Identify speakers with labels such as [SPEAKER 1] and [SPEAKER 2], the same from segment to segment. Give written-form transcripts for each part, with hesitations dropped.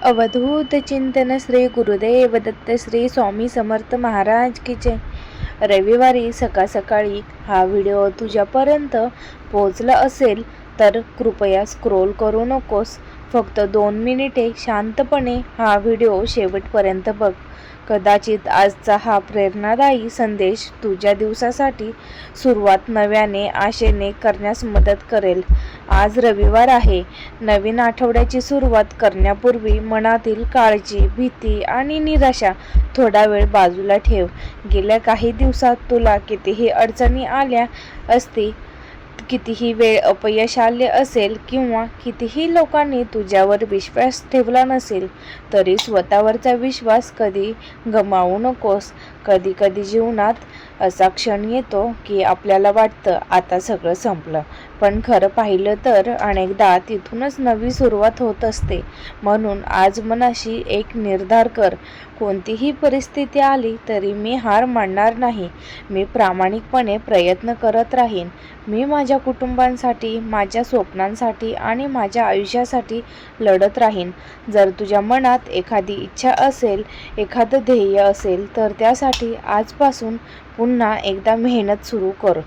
[SPEAKER 1] अवधूत चिंतन श्री गुरुदेव दत्त श्री स्वामी समर्थ महाराज की जय। रविवारी सकाळ सकाळी हा व्हिडिओ तुझ्यापर्यंत पोहोचला असेल तर कृपया स्क्रोल करू नकोस, फक्त 2 मिनिटे शांतपणे हा व्हिडिओ शेवटपर्यंत बघ। कदाचित आजचा हा प्रेरणादायी संदेश तुझ्या दिवसासाठी सुरुवात नव्याने आशेने करण्यास मदत करेल। आज रविवार आहे। नवीन आठवड्याची सुरुवात करण्यापूर्वी मनातील काळजी, भीती आणि निराशा थोडा वेळ बाजूला ठेव। गेल्या काही दिवसात तुला कितीही अडचणी आल्या असतील, कितीही वेळ अपयश आले असेल किंवा कितीही लोकांनी तुझ्यावर विश्वास ठेवला नसेल, तरी स्वतःवरचा विश्वास कधी गमावू नकोस। कधी कधी जीवनात असा क्षण येतो की आपल्याला वाटतं आता सगळं संपलं, पण खरं पाहिलं तर अनेकदा तिथूनच नवी सुरुवात होत असते। म्हणून आज मनाशी एक निर्धार कर, कोणतीही परिस्थिती आली तरी मी हार मानणार नाही। मी प्रामाणिकपणे प्रयत्न करत राहीन। मी माझ्या कुटुंबासाठी, माझ्या स्वप्नांसाठी आणि माझ्या आयुष्यासाठी लढत राहीन। जर तुझ्या मनात एखादी इच्छा असेल, एखादं ध्येय असेल, तर त्यासाठी आजपासून पुन्हा एकदा मेहनत सुरू कर।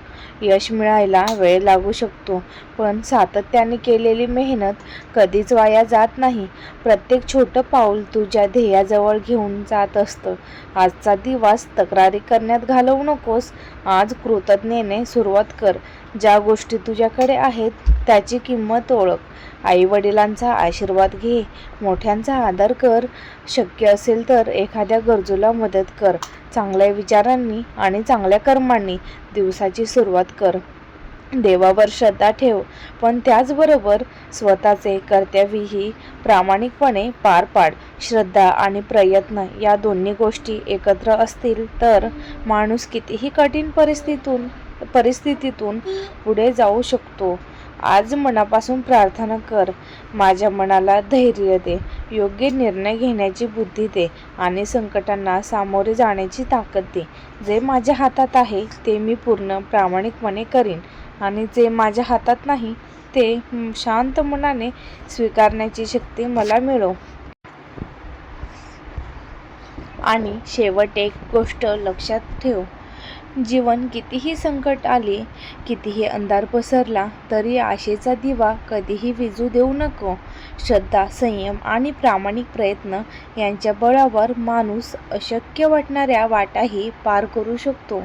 [SPEAKER 1] यश मिळायला वेळ लागू शकतो, पण सातत्याने केलेली मेहनत कधीच वाया जात नाही। प्रत्येक छोटं पाऊल तुझ्या ध्येयाजवळ घेऊन जात असतं। आजचा दिवस तक्रारी करण्यात घालवू नकोस। आज कृतज्ञतेने सुरुवात कर। ज्या गोष्टी तुझ्याकडे आहेत त्याची किंमत ओळख। आई-वडिलांचा आशीर्वाद घे, मोठ्यांचा आदर कर, शक्य असेल तर एखाद्या गरजूला मदत कर। चांगल्या विचारांनी आणि चांगल्या कर्मांनी दिवसाची सुरुवात कर। देवावर श्रद्धा ठेव, पण त्याचबरोबर स्वतःचे कर्तव्यही प्रामाणिकपणे पार पाड। श्रद्धा आणि प्रयत्न या दोन्ही गोष्टी एकत्र असतील तर माणूस कितीही कठीण परिस्थितीतून पुढे जाऊ शकतो। आज मनापासून प्रार्थना कर, माझ्या मनाला धैर्य दे, योग्य निर्णय घेण्याची बुद्धी दे आणि संकटांना सामोरे जाण्याची ताकद दे। जे माझ्या हातात आहे ते मी पूर्ण प्रामाणिकपणे करीन आणि जे माझ्या हातात नाही ते शांत मनाने स्वीकारण्याची शक्ती मला मिळो। आणि शेवट एक गोष्ट लक्षात ठेव, जीवन कितीही संकट आले, कितीही अंधार पसरला तरी आशेचा दिवा कधीही विझू देऊ नको। श्रद्धा, संयम आणि प्रामाणिक प्रयत्न यांच्या बळावर माणूस अशक्य वाटणाऱ्या वाटाही पार करू शकतो।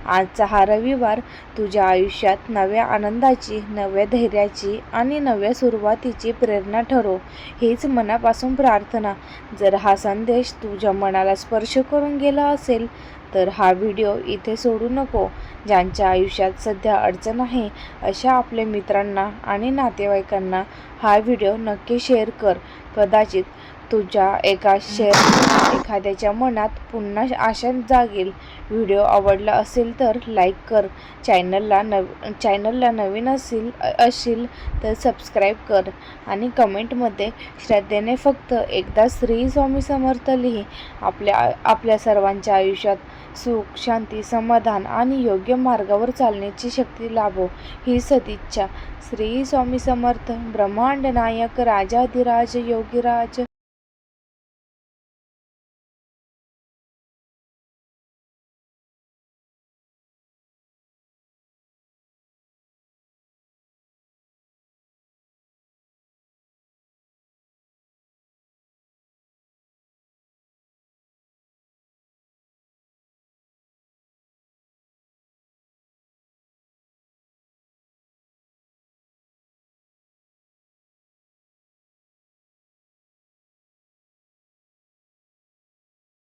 [SPEAKER 1] आजचा हा रविवार तुझ्या आयुष्यात नव्या आनंदाची, नव्या धैर्याची आणि नव्या सुरुवातीची प्रेरणा ठरो, हीच मनापासून प्रार्थना। जर हा संदेश तुझ्या मनाला स्पर्श करून गेला असेल तर हा व्हिडिओ इथे सोडू नको। ज्यांच्या आयुष्यात सध्या अडचण आहे अशा आपल्या मित्रांना आणि नातेवाईकांना हा व्हिडिओ नक्की शेअर कर। कदाचित तुझ्या एका शेअरने एखाद्याच्या मनात पुन्हा आशा जागेल। व्हिडिओ आवडला असेल तर लाईक कर, चॅनलला नवीन असशील तर सबस्क्राईब कर आणि कमेंटमध्ये श्रद्धेने फक्त एकदा श्री स्वामी समर्थ लिही। आपल्या सर्वांच्या आयुष्यात सुख, शांती, समाधान आणि योग्य मार्गावर चालण्याची शक्ती लाभो, ही सदिच्छा। श्री स्वामी समर्थ। ब्रह्मांड नायक राजाधिराज योगीराज।